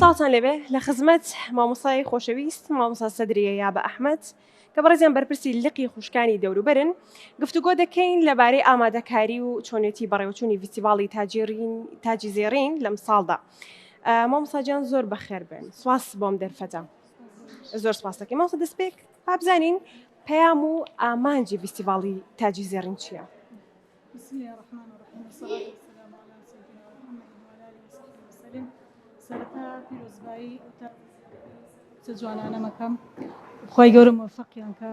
ساڵتان لێبێ لە خزمەت مامۆستای خۆشەویست مامۆستا سەدریە یابە ئەحمەد کە بەڕێزیان بەرپرسی لقی خوشکانی دەوروبەرن گفتوگۆ دەکەین لەبارەی ئامادەکاری و چۆنێتی بەڕێوەچوونی فیستیڤاڵی تاجی زێڕین لەم ساڵدا. مامۆستا جیان زۆر بەخێر بن، سواس بۆم دەرفەتە. زۆر سواس دەکەین مامۆستا دەستپێک بابزانین پەیام و ئامانجی فیستیڤاڵی تاجی زێڕین چییە؟ بسم الله الرحمن الرحيم والصلاة والسلام على سيدنا محمد وعلى آله وصحبه وسلم. سرتا پیرۆزبایی جوانانە مەکەم خوای گەورە موفقیان کە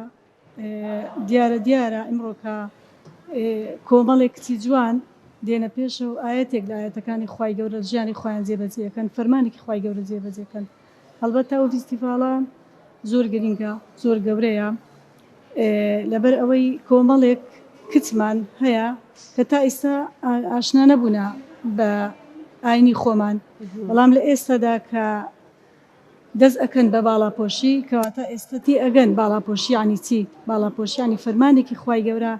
دیارە ئەمڕۆ کە کۆمەڵێک کچی جوان دێنە پێشە و ئاەتێک لە ئاەتەکانی خوای گەورە ژیانی خۆیان جێبەجێەکەن فەرمانێکی خوای گەورە جێبەجێکەن. هەڵبەتە ئەو فیستیڤاڵە زۆر گرینگە زۆر گەورەیە لەبەر ئەوەی کۆمەڵێک کچمان هەیە کە تا ئێستا ئاشنا نەبوونا بە ئاینی خۆمان، بەڵام لە ئێستادا کە دەست ئەکەن بە باڵاپۆشی کەواتە ئێستاتی ئەگەن باڵاپۆشی ینی چی؟ باڵاپۆشیانی فەرمانێکی خوای گەورە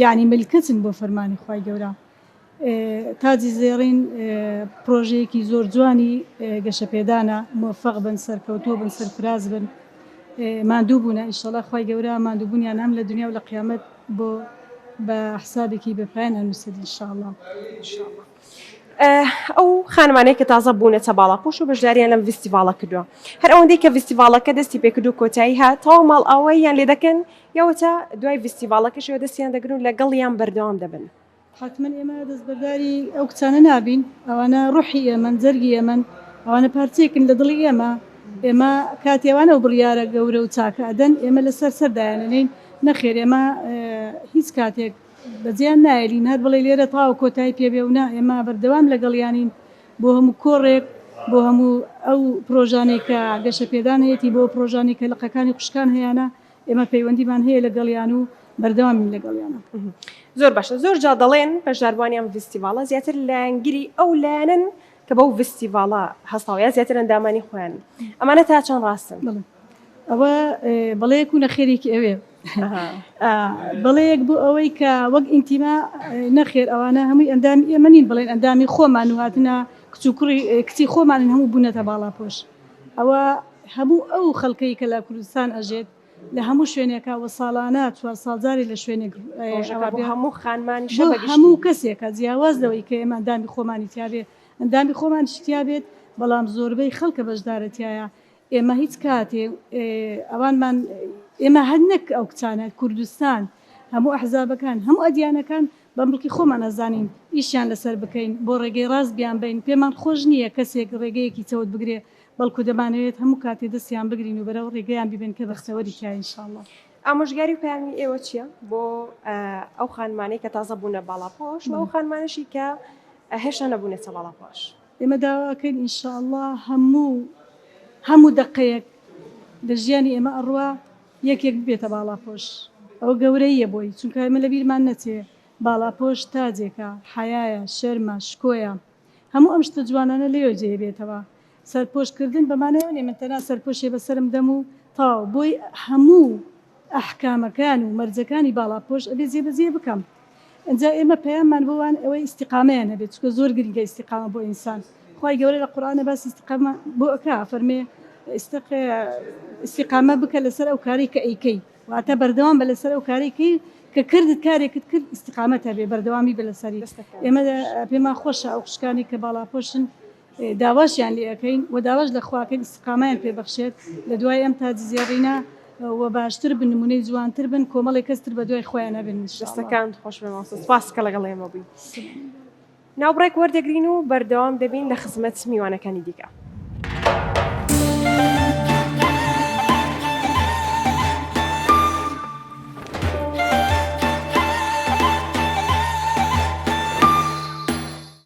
یعنی ملکەچن بۆ فەرمانی خوای گەورە. تاجی زێڕین پرۆژەیەکی زۆر جوانی گەشەپێدانە، موفق بن، سەرکەوتوو بن، سەرفراز بن، ماندوو بوونە ئینشەڵا خوای گەورە ماندووبوونیان هەم لە دنیا و لە قیامەت بۆ بە حسابێکی بەپایان هەنووسێت ئینشاءڵڵا. ئەو خانمانەیە کە تازە بوونەتە باڵاپۆش و بەشداریان لەم فیستیڤاڵە کردووە، هەر ئەوەندەی کە فیستیڤاڵەکە دەستی پێکرد و کۆتایی هات تەواو ماڵ ئەوەیان لێ دەکەن یاوەتە دوای فیستیڤاڵەکەشەوە دەستیان دەگرن و لەگەڵیان بەردەوام دەبن؟ حتمما ئێمە دەستبەرداری ئەو کچانە نابین، ئەوانە ڕوحی ئێمەن، جەرگی ئێمەن، ئەوانە پارچێکن لە دڵی ئێمە کاتێوانە و بڕیارە گەورە و چاکە ئەدەن ئێمە لەسەر سەردایانەنین نەخێر ئێمە هیچ کاتێک بەجیان نایلین هەر بڵێ لێرە تاو کۆتایی پێبێ و نا ئێمە بەردەوام لەگەڵیانین بۆ هەموو کۆڕێک بۆ هەموو ئەو پرۆژانێک کە گەشەپێدان هەیەی بۆ پرۆژانی کە لقەکانی خوشکان هەیەە ئێمە پەیوەندیمان هەیە لەگەڵیان و بەردەوامین لەگەڵیانە. زۆر باشە، زۆر جا دەڵێن بەشداروانیان فیستیڤاڵە زیاتر لایەنگیری ئەو لایەنن کە بەو فیستیڤاڵە هەستاوە زیاتر ئەندامانی خۆیان، ئەمانە تا چەند ڕاستن؟ ئەوە بەڵەیەک و نەخێرێکی ئەوێ بەڵەیەک بۆ ئەوەی کە وەک ئینتیما نەخێر ئەوانە هەمووی ئەندامی ئێمە نین بڵێن ئەندامی خۆمان و هاتنە کچی خۆمانن هەموو بوونەتە باڵاپۆش. ئەوە هەموو ئەو خەڵکەی کە لە کوردستان ئەژێت لە هەموو شوێنێکە وە ساڵانە 4 ساڵجاری لە شوێنێک هەموو خانمانی هەموو کەسێکە جیاواز لەوەی کە ئێمە ئەندامی خۆمانی تیاابێت ئەندامی خۆمان شتیا بێت، بەڵام زۆربەی خەڵکە بەشدارەتیایە ئێمە هیچ کاتێ ئەوانمان ئێمە هەر نەک ئەو کچانە کوردستان هەموو ئەحزابەکان هەموو ئەدیانەکان بە مڵکی خۆمان ئەزانین ئیشیان لەسەر بکەین بۆ ڕێگەی ڕاست بیان بین. پێمان خۆش نییە کەسێک ڕێگەیەکی چەوت بگرێ، بەڵکو دەمانەوێت هەموو کاتێ دەستیان بگرین و بەرەو ڕێگەیان ببێن کە بەختەوەری کای ئینشاءڵڵا. ئامۆژگاری و پەیامی ئێوە چییە بۆ ئەو خانمانەی کە تازە بوونە باڵاپۆش و ئەو خانمانشی کە هێشتا نەبوونێتە باڵاپۆش؟ ئێمە داواکەین ئینشاءڵڵا هەموو دقەیەک لە ژیانی ئێمە ئەڕوا یەکێک ببێتە باڵاپۆش. ئەو گەورەیە بۆی چونکە ئێمە لە بیرمان نەچێ باڵاپۆش تاجێکە، حەیایە، شەرمە، شکۆیە، هەموو ئەم شتە جوانانە لێوە جێبێتەوە. سەرپۆشکردن بەمانەوە نێ من تەنها سەرپۆشێ بەسرم دەم و تاو بۆی هەموو ئەحکامەکان و مەرجەکانی باڵاپۆش ئەبێ جێبەجێ بکەم. ئەنجا ئێمە پەیاممان بۆوان ئەوەی ئیستیقامەیان هەبێت، چونکە زۆر گرنگە ئیستیقامە بۆ ئینسان. خوای گەورە لە قورئانە باسی ئیستیقامە بۆ ئەکا فەرمێ ئیستیقامە بکە لەسەر ئەو کاری کە ئەیکەی، واتە بەردەوام بە لەسەر ئەو کارێکی کە کردت کارێکت کرد ئیستیقامەت هەبێ بەردەوامی بە لەسەری. ئێمە پێمان خۆشە ئەو خوشکانی کە باڵاپۆشن داواشیان لێ ئەەکەین و داواش لە خواکەین ئیستیقامەیان پێبەخشێت لە دوای ئەم تاجی زێڕینە و باشتر بن، نمونەی جوانتر بن، کۆمەڵی کەستر بە دوای خۆیان هەبن. دەستەکان خۆش بێ مامۆستا، سپاس کە لەگەڵ ئێمە بووین. ناوبڕێک وەردەگرین و بەردەوام دەبین لە خزمەت میوانەکانی دیکە.